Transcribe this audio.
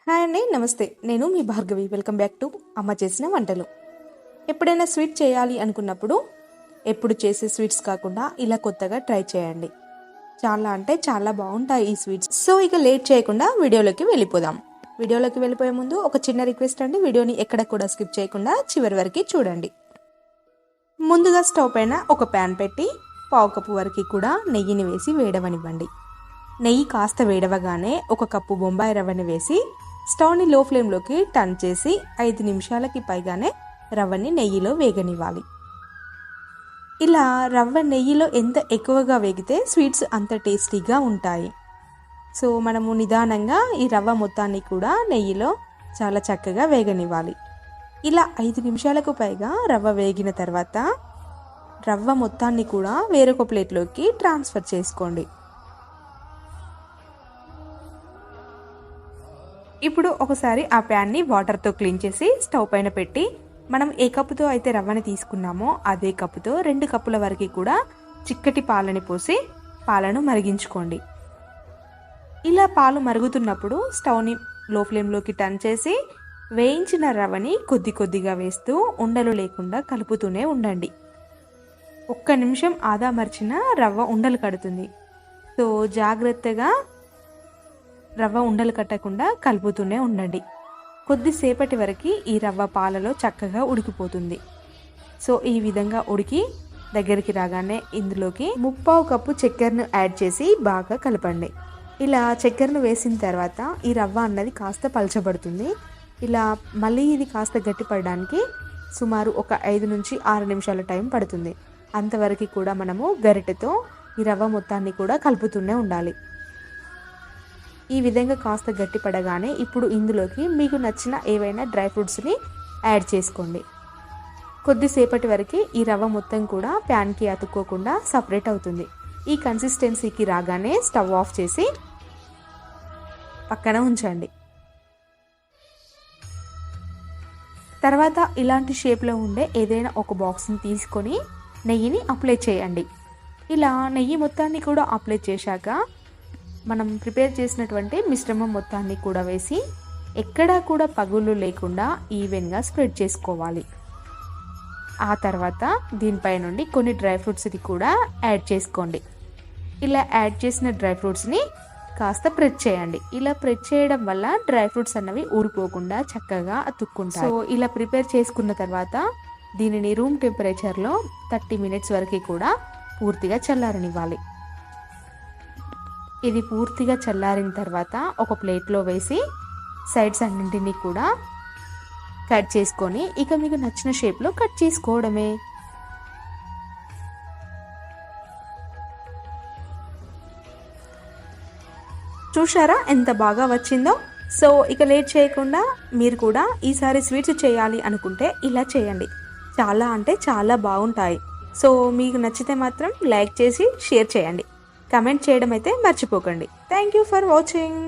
Hi అండి, నమస్తే. నేను మీ భార్గవి. వెల్కమ్ బ్యాక్ టు అమ్మ చేసిన వంటలు. ఎప్పుడైనా స్వీట్ చేయాలి అనుకున్నప్పుడు ఎప్పుడు చేసే స్వీట్స్ కాకుండా ఇలా కొత్తగా ట్రై చేయండి. చాలా అంటే చాలా బాగుంటాయి ఈ స్వీట్స్. సో ఇక లేట్ చేయకుండా వీడియోలోకి వెళ్ళిపోదాం. వీడియోలోకి వెళ్ళిపోయే ముందు ఒక చిన్న రిక్వెస్ట్ అండి, వీడియోని ఎక్కడ కూడా స్కిప్ చేయకుండా చివరి వరకు చూడండి. ముందుగా స్టవ్ పైన ఒక ప్యాన్ పెట్టి 1/2 కప్పు వరకు కూడా నెయ్యిని వేసి వేడవనివ్వండి. నెయ్యి కాస్త వేడవగానే 1 కప్పు బొంబాయి రవ్వని వేసి స్టవ్ని లో ఫ్లేమ్లోకి టర్న్ చేసి 5 నిమిషాలకి పైగానే రవ్వని నెయ్యిలో వేగనివ్వాలి. ఇలా రవ్వ నెయ్యిలో ఎంత ఎక్కువగా వేగితే స్వీట్స్ అంత టేస్టీగా ఉంటాయి. సో మనము నిదానంగా ఈ రవ్వ మొత్తాన్ని కూడా నెయ్యిలో చాలా చక్కగా వేగనివ్వాలి. ఇలా 5 నిమిషాలకు పైగా రవ్వ వేగిన తర్వాత రవ్వ మొత్తాన్ని కూడా వేరొక ప్లేట్లోకి ట్రాన్స్ఫర్ చేసుకోండి. ఇప్పుడు ఒకసారి ఆ ప్యాన్ని వాటర్తో క్లీన్ చేసి స్టవ్ పైన పెట్టి మనం ఏ కప్పుతో అయితే రవ్వని తీసుకున్నామో అదే కప్పుతో 2 కప్పుల వరకు కూడా చిక్కటి పాలని పోసి పాలను మరిగించుకోండి. ఇలా పాలు మరుగుతున్నప్పుడు స్టవ్ని లో ఫ్లేమ్లోకి టర్న్ చేసి వేయించిన రవ్వని కొద్ది కొద్దిగా వేస్తూ ఉండలు లేకుండా కలుపుతూనే ఉండండి. 1 నిమిషం ఆదా మర్చిన రవ్వ ఉండలు కడుతుంది. సో జాగ్రత్తగా రవ్వ ఉండలు కట్టకుండా కలుపుతూనే ఉండండి. కొద్దిసేపటి వరకు ఈ రవ్వ పాలలో చక్కగా ఉడికిపోతుంది. సో ఈ విధంగా ఉడికి దగ్గరికి రాగానే ఇందులోకి 1/2 కప్పు చక్కెరను యాడ్ చేసి బాగా కలపండి. ఇలా చక్కెరను వేసిన తర్వాత ఈ రవ్వ అన్నది కాస్త పలచబడుతుంది. ఇలా మళ్ళీ ఇది కాస్త గట్టిపడడానికి సుమారు ఒక 5 నుంచి 6 నిమిషాల టైం పడుతుంది. అంతవరకు కూడా మనము గరిటెతో ఈ రవ్వ మొత్తాన్ని కూడా కలుపుతూనే ఉండాలి. ఈ విధంగా కాస్త గట్టిపడగానే ఇప్పుడు ఇందులోకి మీకు నచ్చిన ఏవైనా డ్రై ఫ్రూట్స్ని యాడ్ చేసుకోండి. కొద్దిసేపటి వరకు ఈ రవ్వ మొత్తం కూడా ప్యాన్కి అతుక్కోకుండా సపరేట్ అవుతుంది. ఈ కన్సిస్టెన్సీకి రాగానే స్టవ్ ఆఫ్ చేసి పక్కన ఉంచండి. తర్వాత ఇలాంటి షేప్లో ఉండే ఏదైనా ఒక బాక్స్ని తీసుకొని నెయ్యిని అప్లై చేయండి. ఇలా నెయ్యి మొత్తాన్ని కూడా అప్లై చేశాక మనం ప్రిపేర్ చేసినటువంటి మిశ్రమం మొత్తాన్ని కూడా వేసి ఎక్కడా కూడా పగుళ్ళు లేకుండా ఈవెన్గా స్ప్రెడ్ చేసుకోవాలి. ఆ తర్వాత దీనిపై నుండి కొన్ని డ్రై ఫ్రూట్స్ని కూడా యాడ్ చేసుకోండి. ఇలా యాడ్ చేసిన డ్రై ఫ్రూట్స్ని కాస్త ప్రెస్ చేయండి. ఇలా ప్రెస్ చేయడం వల్ల డ్రై ఫ్రూట్స్ అన్నవి ఊడిపోకుండా చక్కగా అతుక్కుంటాయి. సో ఇలా ప్రిపేర్ చేసుకున్న తర్వాత దీనిని రూమ్ టెంపరేచర్లో 30 మినిట్స్ వరకు కూడా పూర్తిగా చల్లారనివ్వాలి. ఇది పూర్తిగా చల్లారిన తర్వాత ఒక ప్లేట్లో వేసి సైడ్స్ అన్నింటినీ కూడా కట్ చేసుకొని ఇక మీకు నచ్చిన షేప్లో కట్ చేసుకోవడమే. చూశారా ఎంత బాగా వచ్చిందో. సో ఇక లేట్ చేయకుండా మీరు కూడా ఈసారి స్వీట్స్ చేయాలి అనుకుంటే ఇలా చేయండి. చాలా అంటే చాలా బాగుంటాయి. సో మీకు నచ్చితే మాత్రం లైక్ చేసి షేర్ చేయండి. కమెంట్ చేయడం అయితే మర్చిపోకండి. Thank you for watching.